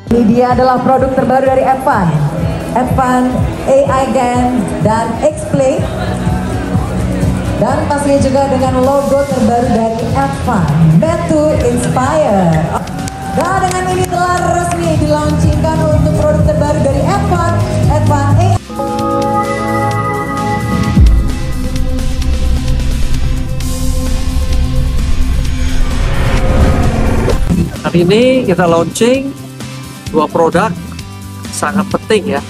Ini dia adalah produk terbaru dari Advan AI Gen dan X-Play. Dan pastinya juga dengan logo terbaru dari Advan, Made to Inspire. Dan dengan ini telah resmi dilaunchingkan untuk produk terbaru dari Advan AI. Hari ini kita launching dua produk sangat penting ya,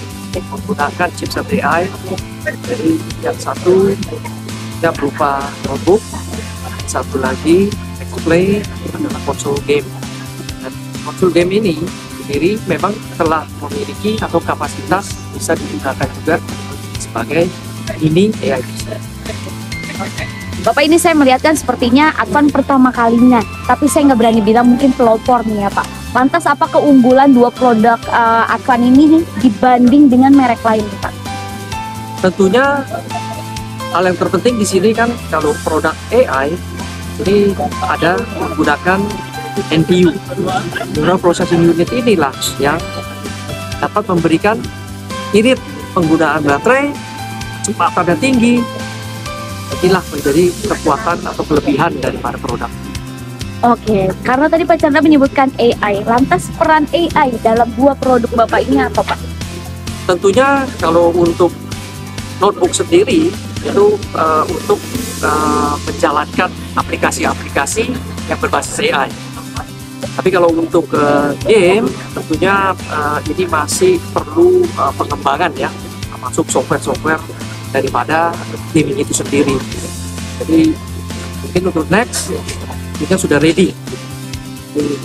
menggunakan chipset AI. Jadi yang satu yang berupa notebook, satu lagi X-Play adalah konsol game. Dan konsol game ini sendiri memang telah memiliki atau kapasitas bisa digunakan juga sebagai mini AI. Bapak, ini saya melihatkan sepertinya Advan pertama kalinya, tapi saya nggak berani bilang, mungkin pelopor nih ya Pak. Lantas apa keunggulan dua produk Advan ini dibanding dengan merek lain Pak? Tentunya hal yang terpenting di sini kan kalau produk AI ini ada menggunakan NPU, Neural Processing Unit. Inilah yang dapat memberikan irit penggunaan baterai, kecepatannya tinggi. Inilah menjadi kekuatan atau kelebihan daripada produk. Oke, karena tadi Pak Chandra menyebutkan AI, lantas peran AI dalam dua produk Bapak ini apa Pak? Tentunya kalau untuk notebook sendiri itu untuk menjalankan aplikasi-aplikasi yang berbasis AI. Tapi kalau untuk game tentunya ini masih perlu pengembangan ya, masuk software-software daripada gaming itu sendiri. Jadi mungkin untuk next kita sudah ready. Jadi,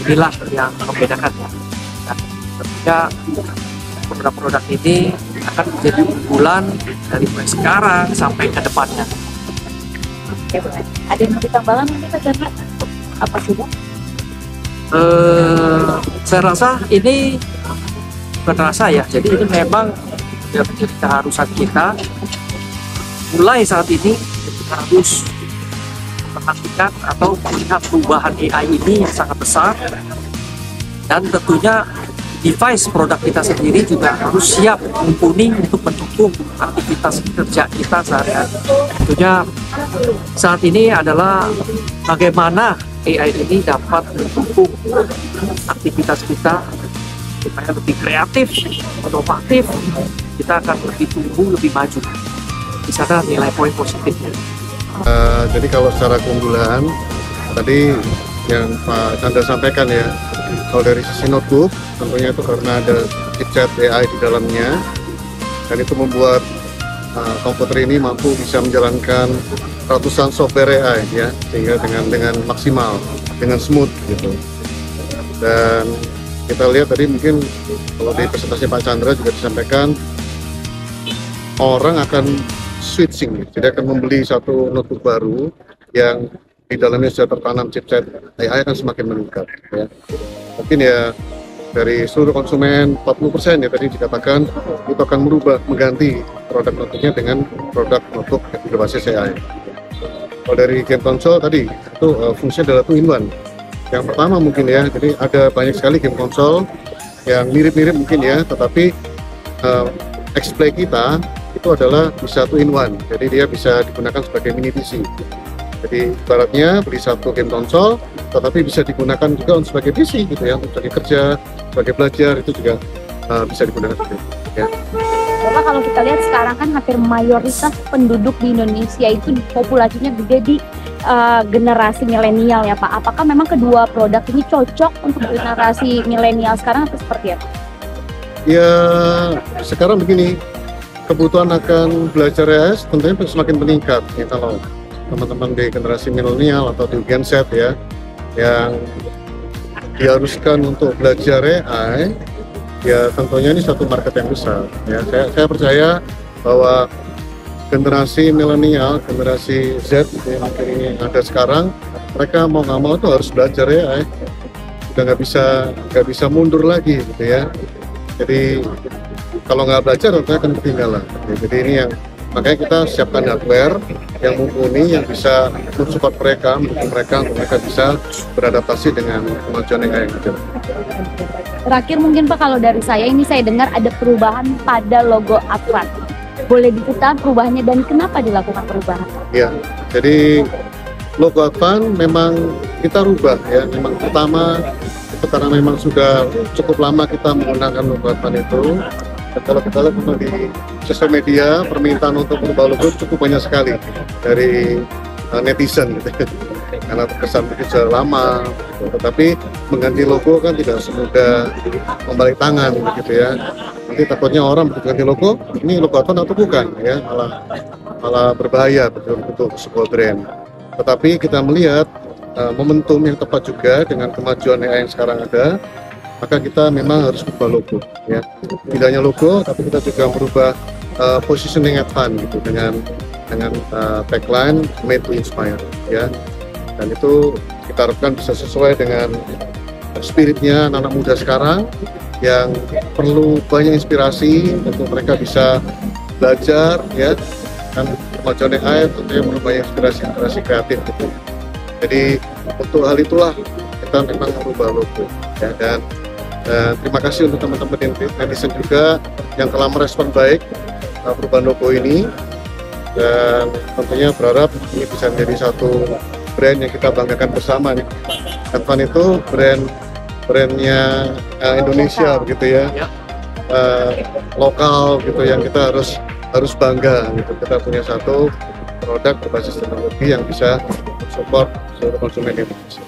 inilah yang membedakan ya. Dan tentunya produk-produk ini akan menjadi unggulan dari mulai sekarang sampai ke depannya. Oke, ada yang mau ditambahkan nanti Pak Chandra? Apa sih Pak? Saya rasa ini bukan rasa ya, jadi ini memang menjadi keharusan kita. Mulai saat ini kita harus memperhatikan atau melihat perubahan AI ini yang sangat besar, dan tentunya device produk kita sendiri juga harus siap mumpuni untuk mendukung aktivitas kerja kita sehari-hari. Tentunya saat ini adalah bagaimana AI ini dapat mendukung aktivitas kita supaya lebih kreatif, inovatif, kita akan lebih tumbuh, lebih maju. Di sana nilai poin positifnya. Jadi kalau secara keunggulan tadi yang Pak Chandra sampaikan ya, kalau dari sisi notebook tentunya itu karena ada chipset AI di dalamnya, dan itu membuat komputer ini mampu bisa menjalankan ratusan software AI ya, sehingga dengan maksimal, dengan smooth gitu. Dan kita lihat tadi mungkin kalau di presentasi Pak Chandra juga disampaikan, orang akan switching, jadi akan membeli satu notebook baru yang di dalamnya sudah tertanam chipset AI akan semakin meningkat ya. Mungkin ya dari seluruh konsumen 40% ya tadi dikatakan itu akan mengganti produk notebooknya dengan produk notebook yang berbasis AI. Kalau dari game konsol tadi itu fungsinya adalah 2-in-1. Yang pertama mungkin ya, jadi ada banyak sekali game konsol yang mirip-mirip mungkin ya, tetapi X-Play kita itu adalah bisa 2-in-1, jadi dia bisa digunakan sebagai mini PC. Jadi ibaratnya beli satu game konsol, tetapi bisa digunakan juga sebagai PC gitu ya, untuk kerja, sebagai belajar itu juga bisa digunakan seperti itu. Ya. Bapak, kalau kita lihat sekarang kan hampir mayoritas penduduk di Indonesia itu populasinya gede di generasi milenial ya Pak. Apakah memang kedua produk ini cocok untuk generasi milenial sekarang atau seperti apa? Ya sekarang begini, kebutuhan akan belajar AI tentunya semakin meningkat ya, kalau teman-teman di generasi milenial atau di Gen Z ya, yang diharuskan untuk belajar AI, ya tentunya ini satu market yang besar ya. Saya percaya bahwa generasi milenial, generasi Z yang ini ada sekarang, mereka mau nggak mau tuh harus belajar AI, udah nggak bisa mundur lagi gitu ya. Jadi kalau nggak belajar tentunya akan ketinggalan. Jadi ini yang Makanya kita siapkan hardware yang mumpuni, yang bisa mensupport mereka, mendukung mereka untuk mereka bisa beradaptasi dengan kemajuan AI yang ada. Terakhir mungkin Pak, kalau dari saya ini saya dengar ada perubahan pada logo Advan. Boleh diceritakan perubahannya dan kenapa dilakukan perubahan? Ya, jadi logo Advan memang kita rubah ya. Memang pertama itu karena memang sudah cukup lama kita menggunakan logo Advan itu. Dan kalau kita lihat memang di sosial media permintaan untuk merubah logo cukup banyak sekali dari netizen gitu. Karena terkesan mungkin sudah lama, gitu. Tetapi mengganti logo kan tidak semudah membalik tangan begitu ya. Nanti takutnya orang ganti logo, ini logo Advan atau bukan ya, malah berbahaya betul untuk sebuah brand. Tetapi kita melihat momentum yang tepat juga dengan kemajuan AI yang sekarang ada, maka kita memang harus berubah logo ya. Tidak hanya logo, tapi kita juga merubah positioning Advan gitu dengan tagline Made to Inspire ya. Dan itu kita harapkan bisa sesuai dengan spiritnya anak-anak muda sekarang yang perlu banyak inspirasi untuk mereka bisa belajar ya, dan kemajuan AI tentunya perlu banyak inspirasi kreatif gitu. Jadi untuk hal itulah kita memang merubah logo ya. Dan terima kasih untuk teman-teman netizen juga yang telah merespon baik perubahan logo ini, dan tentunya berharap ini bisa menjadi satu brand yang kita banggakan bersama nih. Advan itu brandnya Indonesia begitu ya, lokal gitu, yang kita harus bangga gitu. Kita punya satu produk berbasis teknologi yang bisa support seluruh konsumen Indonesia.